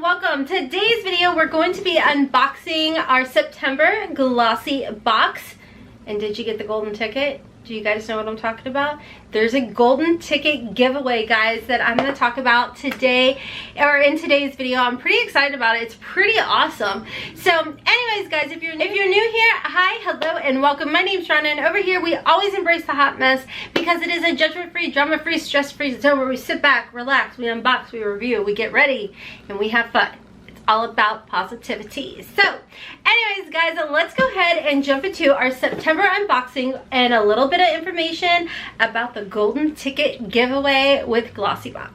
welcome. Today's video we're going to be unboxing our September Glossy box. And did you get the golden ticket? Do you guys know what I'm talking about? There's a golden ticket giveaway, guys, that I'm going to talk about today, or in today's video. I'm pretty excited about it. It's pretty awesome. So anyways, guys, if you're new here, hi, hello, and welcome. My name's Shauna, and over here we always embrace the hot mess because it is a judgment-free, drama-free, stress-free zone where we sit back, relax, we unbox, we review, we get ready, and we have fun. All about positivity. So anyways, guys, let's go ahead and jump into our September unboxing and a little bit of information about the golden ticket giveaway with GlossyBox.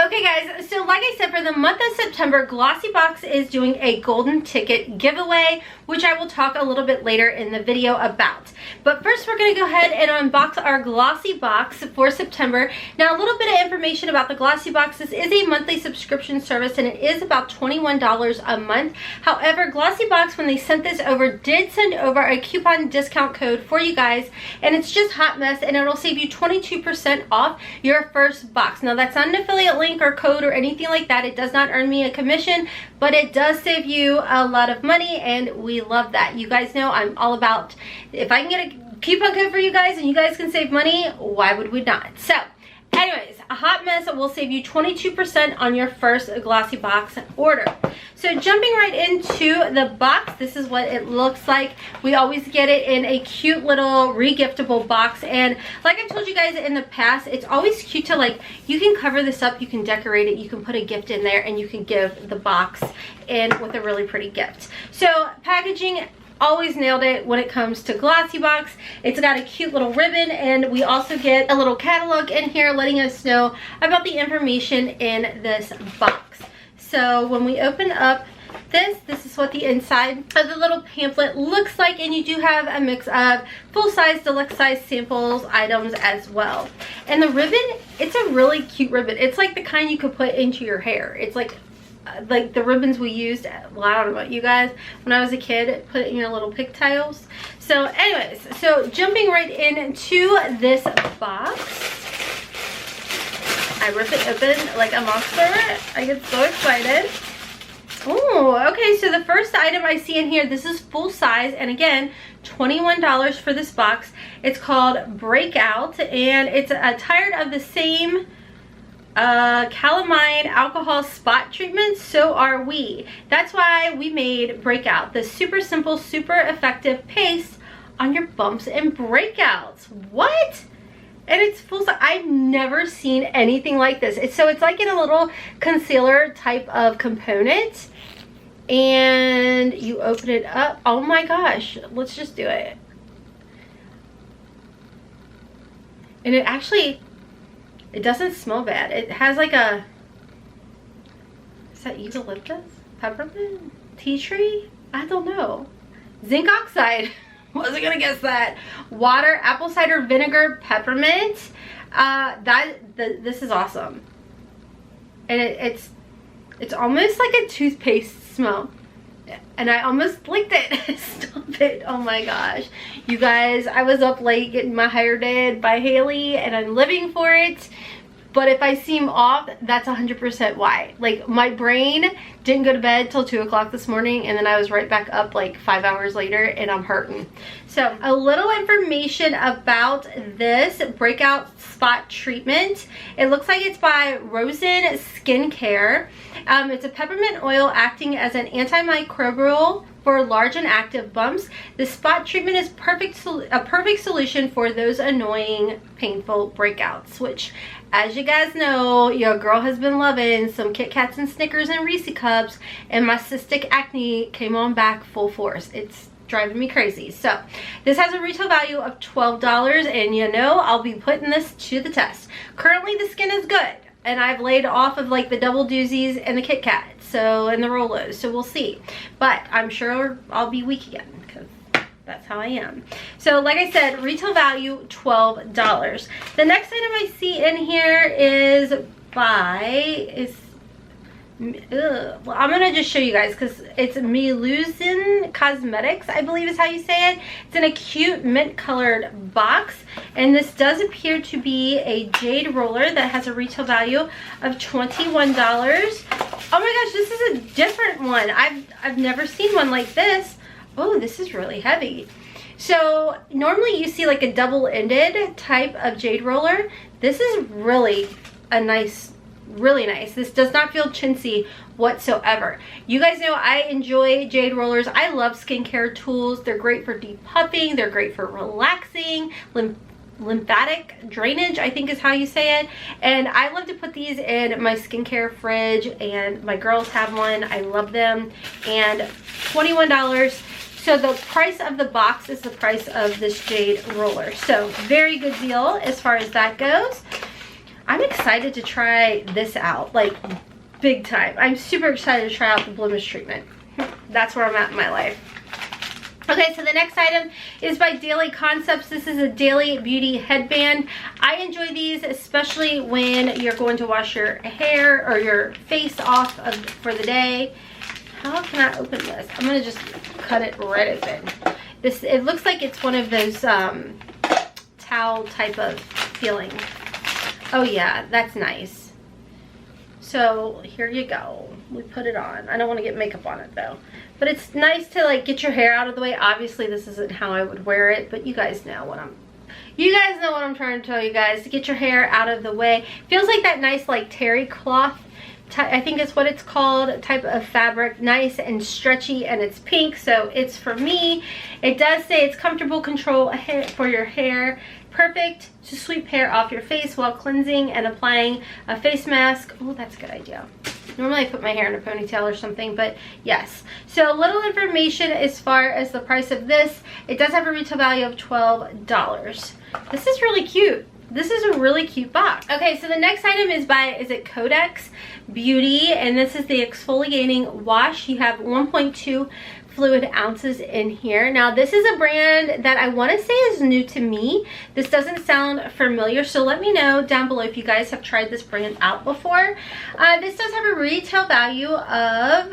Okay guys, so like I said, for the month of September, GlossyBox is doing a golden ticket giveaway, which I will talk a little bit later in the video about. But first, we're going to go ahead and unbox our GlossyBox for September. Now, a little bit of information about the GlossyBox. This is a monthly subscription service, and it is about $21 a month. However, GlossyBox, when they sent this over, did send over a coupon discount code for you guys, and it's just Hot Mess, and it'll save you 22% off your first box. Now, that's not an affiliate link or code or anything like that. It does not earn me a commission, but it does save you a lot of money, and we love that. You guys know I'm all about, if I can get a coupon code for you guys and you guys can save money, why would we not? So anyways, a Hot Mess will save you 22% on your first GlossyBox order. So jumping right into the box, this is what it looks like. We always get it in a cute little re-giftable box, and like I've told you guys in the past, it's always cute to, like, you can cover this up, you can decorate it, you can put a gift in there, and you can give the box in with a really pretty gift. So packaging, always nailed it when it comes to GlossyBox. It's got a cute little ribbon, and we also get a little catalog in here letting us know about the information in this box. So when we open up this is what the inside of the little pamphlet looks like, and you do have a mix of full-size, deluxe-size samples items as well. And the ribbon, it's a really cute ribbon. It's like the kind you could put into your hair. It's like the ribbons we used, well, I don't know about you guys, when I was a kid, put it in your little pigtails. So anyways, so jumping right into this box, I rip it open like a monster. I get so excited. Oh, okay, so the first item I see in here, this is full size, and again, $21 for this box. It's called Breakout, and it's tired of the same calamine alcohol spot treatment. So are we. That's why we made Breakout, the super simple, super effective paste on your bumps and breakouts. What? And it's full size. I've never seen anything like this. It's like in a little concealer type of component, and you open it up. Oh my gosh, let's just do it. And it actually, it doesn't smell bad. It has like a, is that eucalyptus? Peppermint? Tea tree? I don't know. Zinc oxide. Wasn't gonna guess that. Water, apple cider vinegar, peppermint. This is awesome. And it's almost like a toothpaste smell. And I almost licked it. Stop it. Oh my gosh. You guys, I was up late getting my hair did by Haley, and I'm living for it. But if I seem off, that's 100% why. Like, my brain didn't go to bed till 2 o'clock this morning, and then I was right back up like 5 hours later, and I'm hurting. So a little information about this Breakout Spot Treatment. It looks like it's by Rosen Skincare. It's a peppermint oil acting as an antimicrobial for large and active bumps. The spot treatment is a perfect solution for those annoying, painful breakouts, which, as you guys know, your girl has been loving some Kit Kats and Snickers and Reese cups, and my cystic acne came on back full force. It's driving me crazy. So this has a retail value of $12, and you know I'll be putting this to the test. Currently the skin is good, and I've laid off of like the double doozies and the Kit Kat, so, and the Rolos, so we'll see. But I'm sure I'll be weak again, because that's how I am. So like I said, retail value $12. The next item I see in here is Well, I'm gonna just show you guys because it's OFRA Cosmetics, I believe is how you say it. It's in a cute mint colored box, and this does appear to be a jade roller that has a retail value of $21. Oh my gosh, this is a different one. I've never seen one like this. Oh, this is really heavy. So normally you see like a double-ended type of jade roller. This is really a nice, really nice. This does not feel chintzy whatsoever. You guys know I enjoy jade rollers. I love skincare tools. They're great for depuffing. They're great for relaxing, lymphatic drainage, I think is how you say it. And I love to put these in my skincare fridge, and my girls have one. I love them. And $21. So the price of the box is the price of this jade roller. So very good deal as far as that goes. I'm excited to try this out, like big time. I'm super excited to try out the blemish treatment. That's where I'm at in my life. Okay, so the next item is by Daily Concepts. This is a daily beauty headband. I enjoy these, especially when you're going to wash your hair or your face off for the day. How can I open this? I'm gonna just cut it right open. It looks like it's one of those towel type of feeling. Oh yeah, that's nice. So here you go. We put it on. I don't want to get makeup on it though. But it's nice to like get your hair out of the way. Obviously this isn't how I would wear it, but you guys know what I'm trying to tell you guys. To get your hair out of the way. Feels like that nice like terry cloth, I think is what it's called, type of fabric. Nice and stretchy, and it's pink, so it's for me. It does say it's comfortable control for your hair. Perfect to sweep hair off your face while cleansing and applying a face mask. Oh, that's a good idea. Normally I put my hair in a ponytail or something, but yes. So little information as far as the price of this. It does have a retail value of $12. This is really cute. This is a really cute box. Okay, so the next item is by, is it Codex Beauty, and this is the exfoliating wash. You have 1.2 fluid ounces in here. Now this is a brand that I want to say is new to me. This doesn't sound familiar, so let me know down below if you guys have tried this brand out before. This does have a retail value of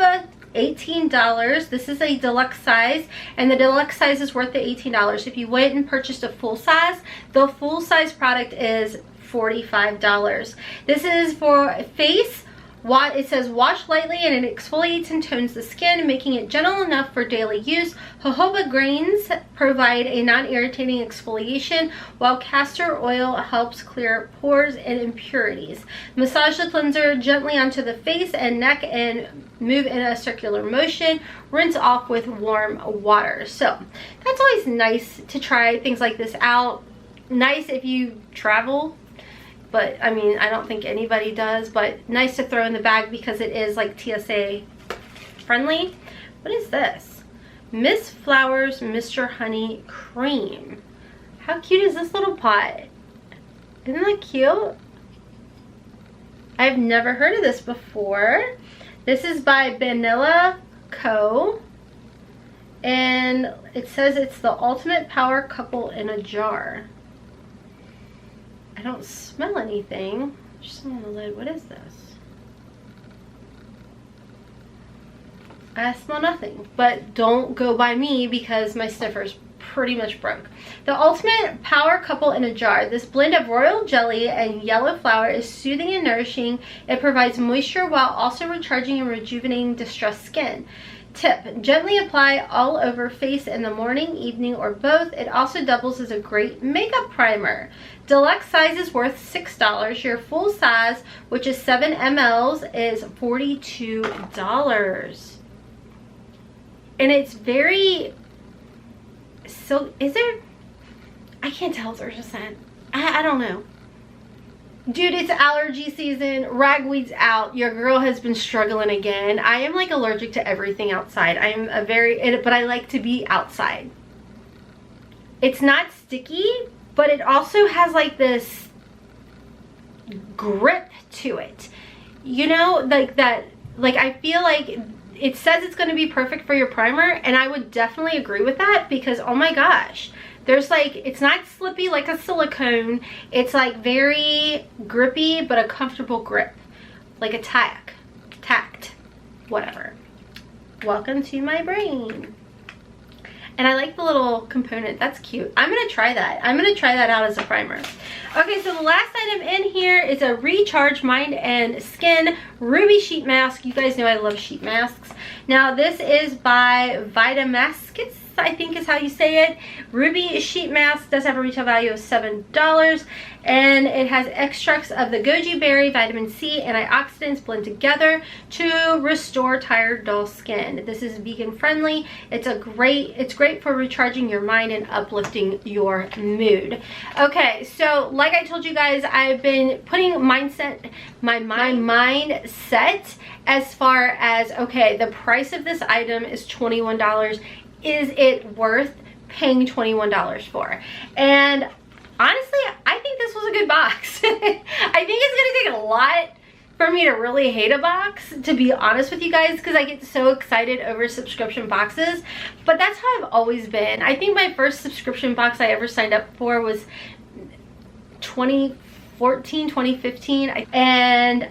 $18. This is a deluxe size, and the deluxe size is worth the $18. If you went and purchased a full size, the full size product is $45. This is for face. It says wash lightly, and it exfoliates and tones the skin, making it gentle enough for daily use. Jojoba grains provide a non-irritating exfoliation, while castor oil helps clear pores and impurities. Massage the cleanser gently onto the face and neck and move in a circular motion. Rinse off with warm water. So that's always nice to try things like this out. Nice if you travel. But I mean, I don't think anybody does, but nice to throw in the bag because it is like TSA friendly. What is this? Miss Flowers Mr. Honey Cream. How cute is this little pot? Isn't that cute? I've never heard of this before. This is by Vanilla Co. And it says it's the ultimate power couple in a jar. I don't smell anything. Just on the lid. What is this? I smell nothing. But don't go by me because my sniffer's pretty much broke. The ultimate power couple in a jar. This blend of royal jelly and yellow flower is soothing and nourishing. It provides moisture while also recharging and rejuvenating distressed skin. Tip: gently apply all over face in the morning, evening, or both. It also doubles as a great makeup primer. Deluxe size is worth $6. Your full size, which is 7 ml, is $42. And it's very, so is there, I can't tell if there's a scent. I don't know. Dude, it's allergy season. Ragweed's out. Your girl has been struggling again. I am like allergic to everything outside. I'm a but I like to be outside. It's not sticky, but it also has like this grip to it. You know, like that, like I feel like it says it's going to be perfect for your primer, and I would definitely agree with that because oh my gosh. There's like, it's not slippy like a silicone. It's like very grippy, but a comfortable grip. Like a whatever. Welcome to my brain. And I like the little component. That's cute. I'm going to try that. I'm going to try that out as a primer. Okay, so the last item in here is a Recharge Mind and Skin Ruby Sheet Mask. You guys know I love sheet masks. Now, this is by Vitamascus, I think is how you say it. Ruby Sheet Mask does have a retail value of $7. And it has extracts of the goji berry, vitamin C, antioxidants blend together to restore tired, dull skin. This is vegan friendly. It's great for recharging your mind and uplifting your mood. Okay, so like I told you guys, I've been putting my mindset as far as, okay, the price of this item is $21. Is it worth paying $21 for? And honestly, I think this was a good box. I think it's gonna take a lot for me to really hate a box, to be honest with you guys, because I get so excited over subscription boxes. But that's how I've always been. I think my first subscription box I ever signed up for was 2014, 2015. And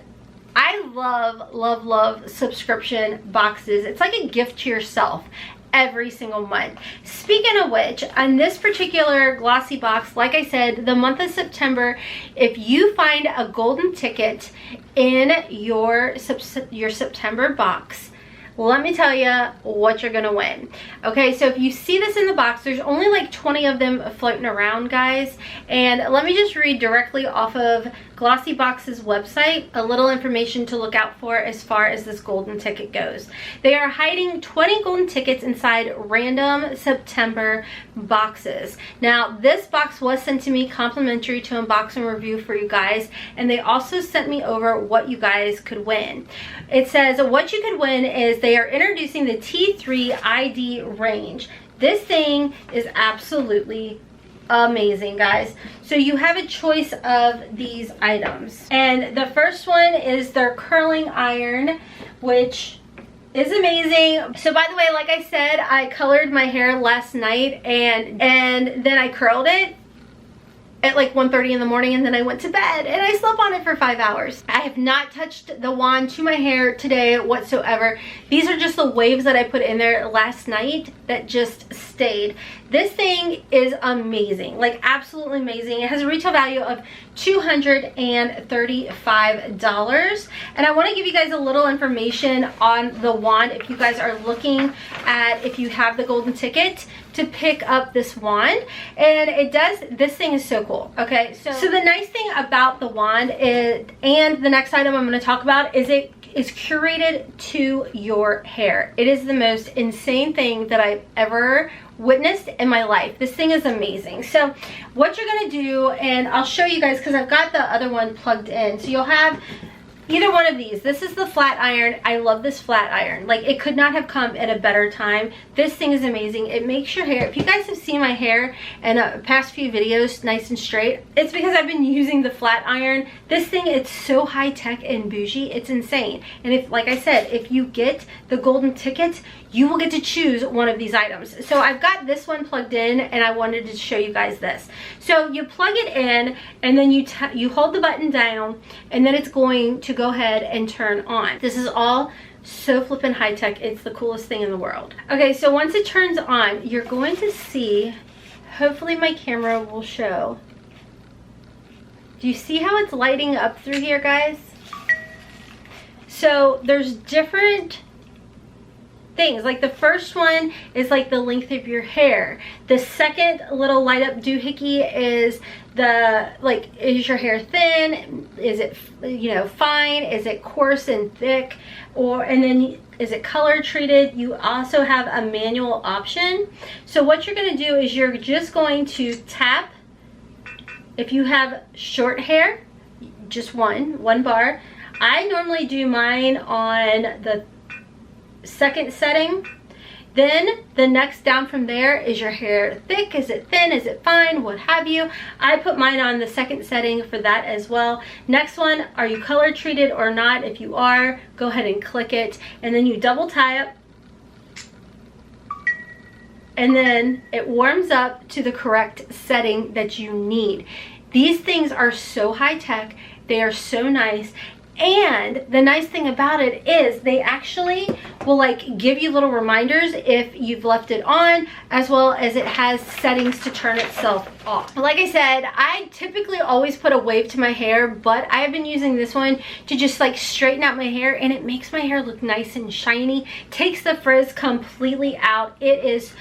I love subscription boxes. It's like a gift to yourself every single month. Speaking of which, on this particular glossy box, like I said, the month of September, if you find a golden ticket in your September box, let me tell you what you're gonna win. Okay, so if you see this in the box, there's only like 20 of them floating around, guys. And let me just read directly off of GlossyBox's website a little information to look out for as far as this golden ticket goes. They are hiding 20 golden tickets inside random September boxes. Now, this box was sent to me complimentary to unbox and review for you guys, and they also sent me over what you guys could win. It says what you could win is they are introducing the T3 ID range. This thing is absolutely amazing, guys. So you have a choice of these items, and the first one is their curling iron, which is amazing. So by the way, like I said, I colored my hair last night and then I curled it at like 1:30 in the morning, and then I went to bed and I slept on it for 5 hours. I have not touched the wand to my hair today whatsoever. These are just the waves that I put in there last night that just stayed. This thing is amazing, like absolutely amazing. It has a retail value of $235, and I want to give you guys a little information on the wand if you guys are looking at, if you have the golden ticket to pick up this wand. And it does, this thing is so cool. Okay, so the nice thing about the wand is, and the next item I'm going to talk about, is it is curated to your hair. It is the most insane thing that I've ever witnessed in my life. This thing is amazing. So what you're gonna do, and I'll show you guys because I've got the other one plugged in, so you'll have either one of these. This is the flat iron. I love this flat iron. Like, it could not have come at a better time. This thing is amazing. It makes your hair, if you guys have seen my hair in past few videos nice and straight, it's because I've been using the flat iron. This thing, it's so high tech and bougie, it's insane. And if, like I said, if you get the golden ticket, you will get to choose one of these items. So I've got this one plugged in, and I wanted to show you guys this. So you plug it in, and then you hold the button down, and then it's going to go ahead and turn on. This is all so flippin' high tech. It's the coolest thing in the world. Okay, so once it turns on, you're going to see, hopefully my camera will show. Do you see how it's lighting up through here, guys? So there's different things. Like the first one is like the length of your hair. The second little light up doohickey is the, like, is your hair thin? Is it, you know, fine? Is it coarse and thick? Or, and then is it color treated? You also have a manual option. So what you're going to do is you're just going to tap. If you have short hair, just one bar. I normally do mine on the second setting. Then the next down from there, is your hair thick? Is it thin? Is it fine? What have you? I put mine on the second setting for that as well. Next one, are you color treated or not? If you are, go ahead and click it, and then you double tie it, and then it warms up to the correct setting that you need. These things are so high tech. They are so nice. And the nice thing about it is they actually will like give you little reminders if you've left it on, as well as it has settings to turn itself off. Like I said, I typically always put a wave to my hair, but I've been using this one to just like straighten out my hair, and it makes my hair look nice and shiny, takes the frizz completely out. It's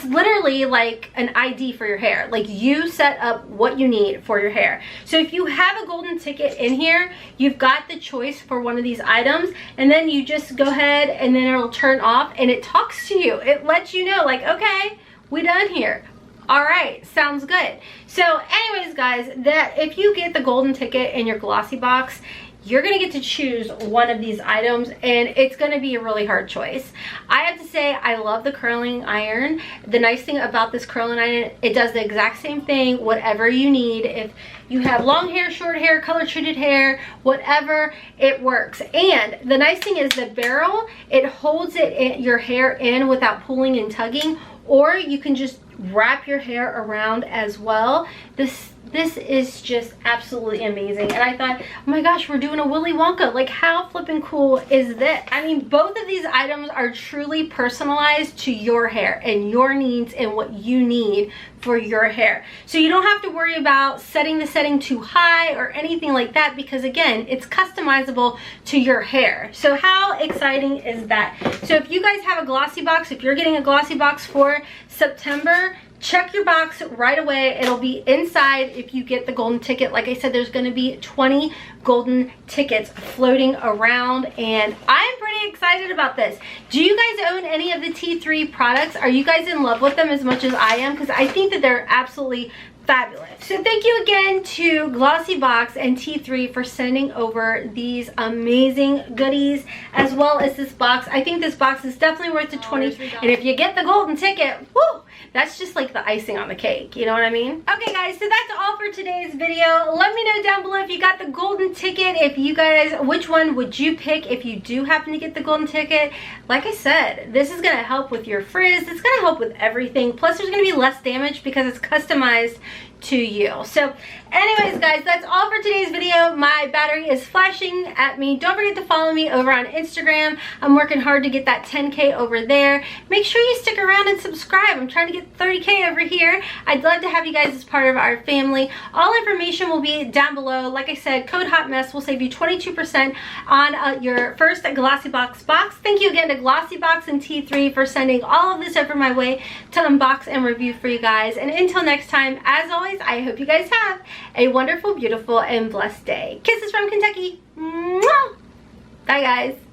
literally like an ID for your hair. Like, you set up what you need for your hair. So if you have a golden ticket in here, you've got the choice for one of these items, and then you just go ahead and then it'll turn off and it talks to you. It lets you know like, okay, we done here. All right, sounds good. So anyways, guys, that if you get the golden ticket in your GlossyBox, you're gonna get to choose one of these items, and it's gonna be a really hard choice. I have to say, I love the curling iron. The nice thing about this curling iron, it does the exact same thing, whatever you need. If you have long hair, short hair, color treated hair, whatever, it works. And the nice thing is the barrel, it holds your hair in without pulling and tugging, or you can just wrap your hair around as well. This is just absolutely amazing, and I thought, oh my gosh, we're doing a Willy Wonka. Like, how flippin' cool is this? I mean, both of these items are truly personalized to your hair and your needs and what you need for your hair. So you don't have to worry about setting the setting too high or anything like that, because again, it's customizable to your hair. So how exciting is that? So if you guys have a GlossyBox, if you're getting a GlossyBox for September, check your box right away. It'll be inside if you get the golden ticket. Like I said, there's going to be 20 golden tickets floating around, and I'm pretty excited about this. Do you guys own any of the T3 products? Are you guys in love with them as much as I am? Because I think that they're absolutely fabulous. So thank you again to GlossyBox and T3 for sending over these amazing goodies, as well as this box. I think this box is definitely worth the 20, and if you get the golden ticket, woo, that's just like the icing on the cake, you know what I mean? Okay guys, so that's all for today's video. Let me know down below if you got the golden ticket, if you guys, which one would you pick if you do happen to get the golden ticket. Like I said, this is gonna help with your frizz, it's gonna help with everything, plus there's gonna be less damage because it's customized to you. So anyways guys, that's all for today's video. My battery is flashing at me. Don't forget to follow me over on Instagram. I'm working hard to get that 10K over there. Make sure you stick around and subscribe. I'm trying to get 30K over here. I'd love to have you guys as part of our family. All information will be down below. Like I said, code HOTMESS will save you 22% on your first GlossyBox box. Thank you again to GlossyBox and T3 for sending all of this over my way to unbox and review for you guys. And until next time, as always, I hope you guys have a wonderful, beautiful, and blessed day. Kisses from Kentucky. Mwah! Bye, guys.